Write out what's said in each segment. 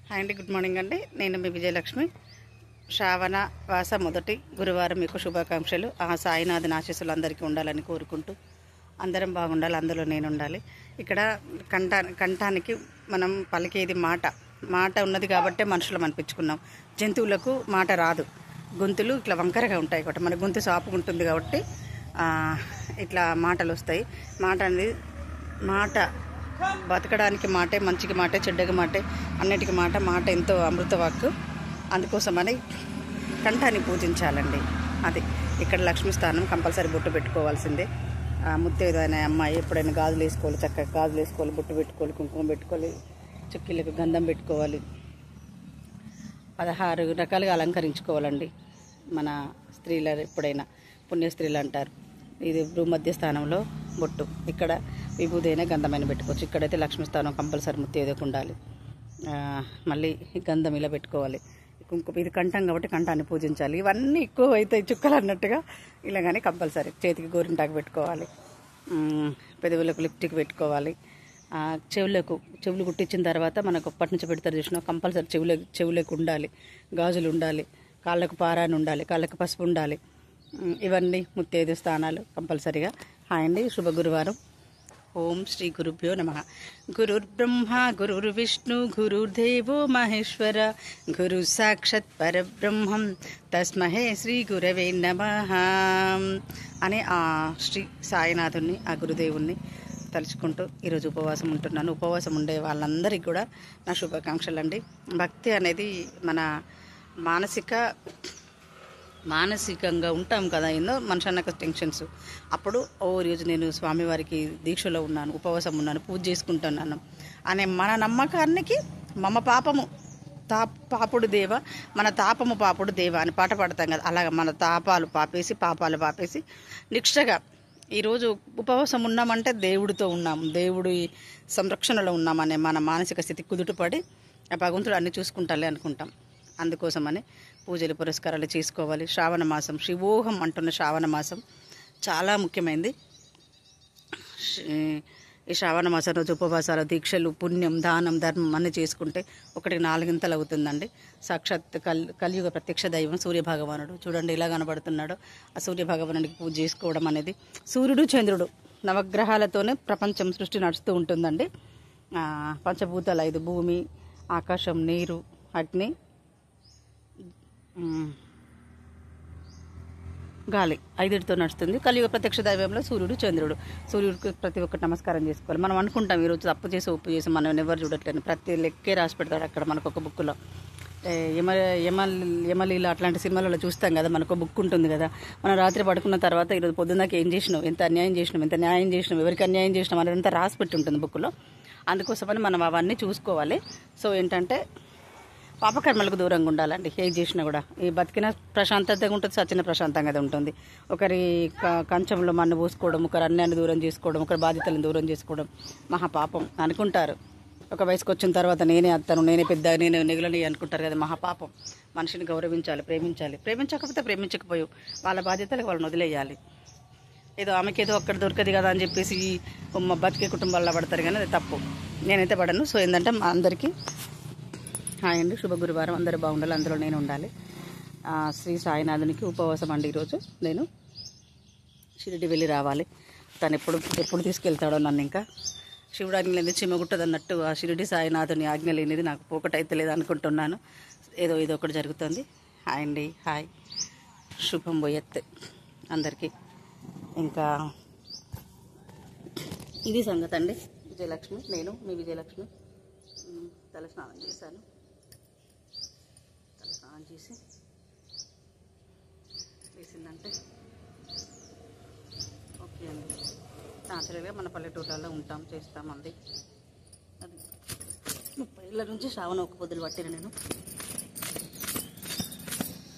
Hi అండి, good morning అండి. నేను మీ విజయలక్ష్మి. శ్రావణ వాస మొదటి గురువారం మీకు శుభాకాంక్షలు. ఆ సాయినాథుని ఆశీస్సులు అందరికీ ఉండాలని కోరుకుంటూ అందరం బాగుండాలి, అందులో నేను ఉండాలి. ఇక్కడ కంఠానికి మనం పలికేది మాట ఉన్నది కాబట్టే మనుషులం అనిపించుకున్నాం. జంతువులకు మాట రాదు, గొంతులు ఇట్లా వంకరగా ఉంటాయి కాబట్టి మన గొంతు సాపు ఉంటుంది కాబట్టి ఇట్లా మాటలు వస్తాయి. మాట బతకడానికి మాటే, మంచికి మాటే, చెడ్డకి మాటే, అన్నిటికీ మాట ఎంతో అమృతవాక్కు. అందుకోసమని కంఠాన్ని పూజించాలండి. అది ఇక్కడ లక్ష్మీ స్థానం కంపల్సరీ బొట్టు పెట్టుకోవాల్సిందే. ముత్తైదైన అమ్మాయి ఎప్పుడైనా గాజులు వేసుకోవాలి, చక్కగా గాజులు వేసుకోవాలి, బొట్టు పెట్టుకోవాలి, కుంకుమ పెట్టుకోవాలి, చుక్కీలకు గంధం పెట్టుకోవాలి, 16 రకాలుగా అలంకరించుకోవాలండి. మన స్త్రీలు ఎప్పుడైనా పుణ్య స్త్రీలు అంటారు. ఇది భూమధ్య స్థానంలో బొట్టు, ఇక్కడ విభూదైన గంధమైన పెట్టుకోవచ్చు. ఇక్కడైతే లక్ష్మీ స్థానం కంపల్సరీ ముత్తైదకు ఉండాలి. మళ్ళీ గంధం ఇలా పెట్టుకోవాలి. కుంకుమ ఇది కంఠం కాబట్టి కంఠాన్ని పూజించాలి. ఇవన్నీ ఎక్కువ అవుతాయి చుక్కలు అన్నట్టుగా. ఇలా కానీ కంపల్సరీ చేతికి గోరింటాకు పెట్టుకోవాలి, పెదవులకు లిప్టిక్ పెట్టుకోవాలి. చెవులు కుట్టించిన తర్వాత మనకు అప్పటి నుంచి పెడతారు చూసినా, కంపల్సరీ చెవులకు ఉండాలి, గాజులు ఉండాలి, కాళ్ళకు పారాని ఉండాలి, కాళ్ళకు పసుపు ఉండాలి. ఇవన్నీ ముత్తైదు స్థానాలు కంపల్సరీగా. హాయ్ అండి, శుభ గురువారం. ఓం శ్రీ గురుభ్యో నమః. గురుర్బ్రహ్మ గురుర్విష్ణు గురుర్దేవో మహేశ్వర, గురు సాక్షాత్ పరబ్రహ్మం తస్మహే శ్రీ గురవే నమః అని ఆ శ్రీ సాయినాథుని, ఆ గురుదేవుణ్ణి తలుచుకుంటూ ఈరోజు ఉపవాసం ఉంటున్నాను. ఉపవాసం ఉండే వాళ్ళందరికీ కూడా నా శుభాకాంక్షలు అండి. భక్తి అనేది మన మానసికంగా ఉంటాం కదా, ఎన్నో మనిషి అన్నాక టెన్షన్స్. అప్పుడు ఈరోజు నేను స్వామివారికి దీక్షలో ఉన్నాను, ఉపవాసం ఉన్నాను, పూజ చేసుకుంటున్నాను అనే మన నమ్మకానికి మమ పాపము పాపుడు దేవ, మన తాపము పాపుడు దేవ అని పాట పాడతాం కదా. అలాగ మన పాపాలు పాపేసి నిష్ఠగా ఈరోజు ఉపవాసం ఉన్నామంటే దేవుడితో ఉన్నాం, దేవుడి సంరక్షణలో ఉన్నామనే మన మానసిక స్థితి కుదుటపడి ఆ భగవంతుడు అన్ని చూసుకుంటాలే అనుకుంటాం. అందుకోసమని పూజలు పురస్కారాలు చేసుకోవాలి. శ్రావణ మాసం, శివోహం అంటున్న శ్రావణ మాసం చాలా ముఖ్యమైనది. ఈ శ్రావణ మాసం రోజు ఉపవాసాలు, దీక్షలు, పుణ్యం, దానం, ధర్మం అన్నీ చేసుకుంటే 1/4 అవుతుందండి. సాక్షాత్ కలియుగ ప్రత్యక్ష దైవం సూర్యభగవానుడు చూడండి ఎలా కనబడుతున్నాడో. ఆ సూర్యభగవానుడికి పూజ చేసుకోవడం అనేది, సూర్యుడు చంద్రుడు నవగ్రహాలతోనే ప్రపంచం సృష్టి నడుస్తూ ఉంటుందండి. పంచభూతాలు 5, భూమి, ఆకాశం, నీరు, అగ్ని, గాలి, 5తో నడుస్తుంది. కలియుగ ప్రత్యక్ష దైవంలో సూర్యుడు చంద్రుడు. సూర్యుడికి ప్రతి ఒక్కటి నమస్కారం చేసుకోవాలి. మనం అనుకుంటాం ఈరోజు తప్పు చేసి ఉప్పు చేసి మనం ఎవరు చూడట్లేదు, ప్రతి లెక్కే రాసి పెడతాడు అక్కడ మనకు ఒక బుక్లో. యమలీల అట్లాంటి సినిమాలలో చూస్తాం కదా, మనకు బుక్ ఉంటుంది కదా. మనం రాత్రి పడుకున్న తర్వాత ఈరోజు పొద్దున్నదాకా ఏం చేసినాం, ఎంత అన్యాయం చేసినాం, ఎంత న్యాయం చేసినాం, ఎవరికి అన్యాయం చేసినాం అదంతా రాసి పెట్టి ఉంటుంది బుక్లో. అందుకోసమని మనం అవన్నీ చూసుకోవాలి. సో ఏంటంటే పాపకర్మలకు దూరంగా ఉండాలండి. ఏం చేసినా కూడా ఈ బతికిన ప్రశాంతతగా ఉంటుంది, సచిన ప్రశాంతంగా ఉంటుంది. ఒకరి కంచంలో మన్ను పోసుకోవడం, ఒకరి అన్యాన్ని దూరం చేసుకోవడం, ఒకరి బాధ్యతలను దూరం చేసుకోవడం మహాపాపం అనుకుంటారు. ఒక వయసుకు వచ్చిన తర్వాత నేనే అత్తను, నేనే పెద్ద, నేనే నెగులని అనుకుంటారు కదా, మహాపాపం. మనిషిని గౌరవించాలి, ప్రేమించాలి. ప్రేమించకపోతే ప్రేమించకపోయావు, వాళ్ళ బాధ్యతలకు వాళ్ళని వదిలేయాలి. ఏదో ఆమెకి ఏదో అక్కడ దొరకదు కదా అని చెప్పేసి బతికే కుటుంబాల్లో పడతారు కానీ అది తప్పు. నేనైతే పడను. సో ఏంటంటే మా అందరికీ హాయ్ అండి, శుభ గురువారం. అందరూ బాగుండాలి, అందులో నేను ఉండాలి. శ్రీ సాయినాథునికి ఉపవాసం అండి. ఈరోజు నేను షిరిడి వెళ్ళి రావాలి. తను ఎప్పుడు తీసుకెళ్తాడో నన్ను. ఇంకా శివుడు ఆజ్ఞ లేనిది చిమ్మగుట్టదు అన్నట్టు ఆ షిరిడి సాయినాథుని ఆజ్ఞ లేనిది నాకు పోకటైతే లేదు అనుకుంటున్నాను. ఏదో ఒకటి జరుగుతుంది. హాయ్ అండి, హాయ్, శుభం పోయెత్ అందరికీ. ఇంకా ఇది సంగతి అండి. విజయలక్ష్మి, నేను మీ విజయలక్ష్మి. తల స్నానం చేశాను. స్నానం చేసి వేసిందంటే ఓకే అండి. న్యాచురల్గా మన పల్లెటూళ్ళలో ఉంటాం, చేస్తామండి. అది 30 ఏళ్ళ నుంచి శ్రావణ ఒక్క పొద్దులు పట్టిన నేను.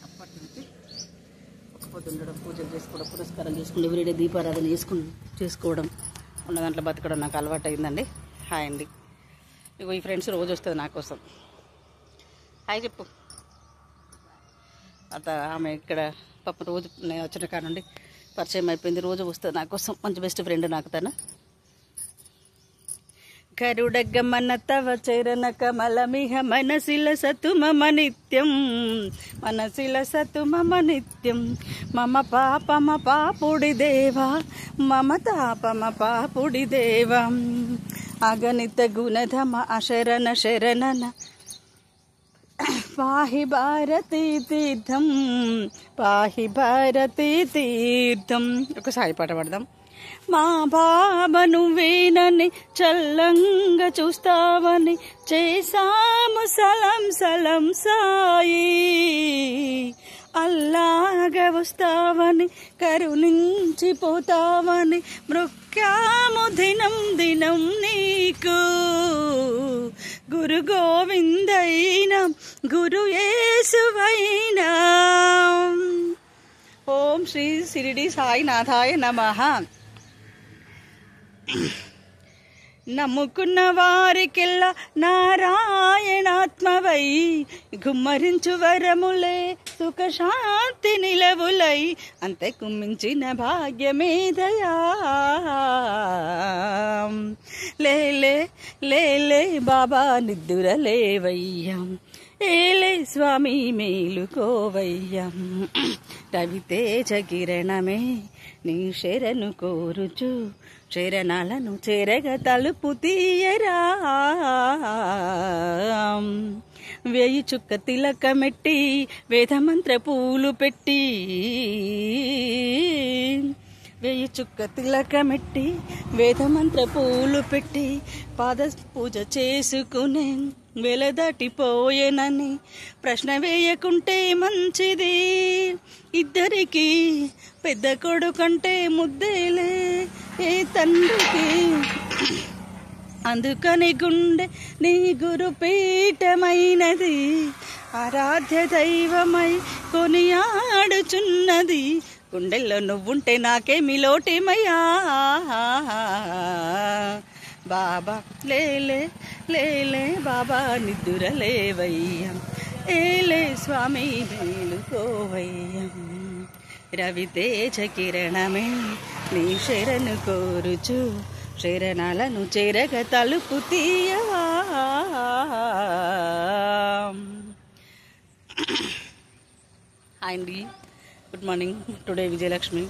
అప్పటి నుంచి ఒక పొద్దు ఉండడం, పూజలు చేసుకోవడం, పురస్కారం చేసుకుంటూ ఎవ్రీడే దీపారాధన చేసుకోవడం, ఉన్న దాంట్లో బతకడం నాకు అలవాటు అయిందండి. హాయ్ అండి. ఇగో ఈ ఫ్రెండ్స్ రోజు వస్తుంది నా కోసం. హాయ్ చెప్పు. ఆమె ఇక్కడ పాప రోజు నేను వచ్చిన కాడ నుండి పరిచయం అయిపోయింది, రోజు వస్తుంది నా కోసం. మంచి బెస్ట్ ఫ్రెండ్ నాకు తను. కరుడగమన తవ చరణ కమలమిహ మనసిల సతు మమ నిత్యం, మనసిల సతు మమ నిత్యం. మమ పాపమ పాపుడి దేవా, మమ తాపమ పాపుడి దేవా. అగణిత గుణధమ అశరణ శరణన పాహి భారతీ తీర్థం, పాహి భారతీ తీర్థం. ఒకసారి పాట పాడదాం. మా బాబను వేనని చల్లంగా చూస్తావని చేసాము సలం సలం సాయి. అల్లాగా వస్తావని కరుణించిపోతావని మృక్యాము దినం దినం నీకు. గురు గోవిందైనా గురు యేసువైనా. ఓం శ్రీ షిరిడి సాయినాథాయ నమః. నమ్ముకున్న వారికెల్లా నారాయణాత్మవై గుమ్మరించు వరములే సుఖశాంతి నిలవులై అంతే కుమ్మించిన భాగ్యమేదయా. లేలే లేలే బాబా నిద్దురలేవయ్యా, ఏలే స్వామి మేలుకోవయ్యా. రవితేజ కిరణమే నీ శరణు కోరుచు చరణాలను చేరగ తలుపు తీయరా. వేయి చుక్క తిలకమెట్టి వేదమంత్ర పూలు పెట్టి, వేయి చుక్క తిలకమెట్టి వేదమంత్ర పూలు పెట్టి పాద పూజ చేసుకునే వెలదాటిపోయేనని ప్రశ్న వేయకుంటే మంచిది. ఇద్దరికి పెద్ద కొడుకంటే ముద్దేలే ఏ తండ్రికి. అందుకని గుండె నీ గురు పీఠమైనది, ఆరాధ్య దైవమై కొనియాడుచున్నది. గుండెల్లో నువ్వుంటే నాకేమి లోటేమయ్యా. బాబా లేలే లేలే బాబా నిద్దురలేవయ్యా, ఏలే స్వామి మేలుకోవయ్యా. రవితేజ కిరణమే నీ శరణు కోరుచు శరణాలను చేరగ తలుపు తీయవా. హాయ్ అండి, గుడ్ మార్నింగ్. టుడే విజయలక్ష్మి.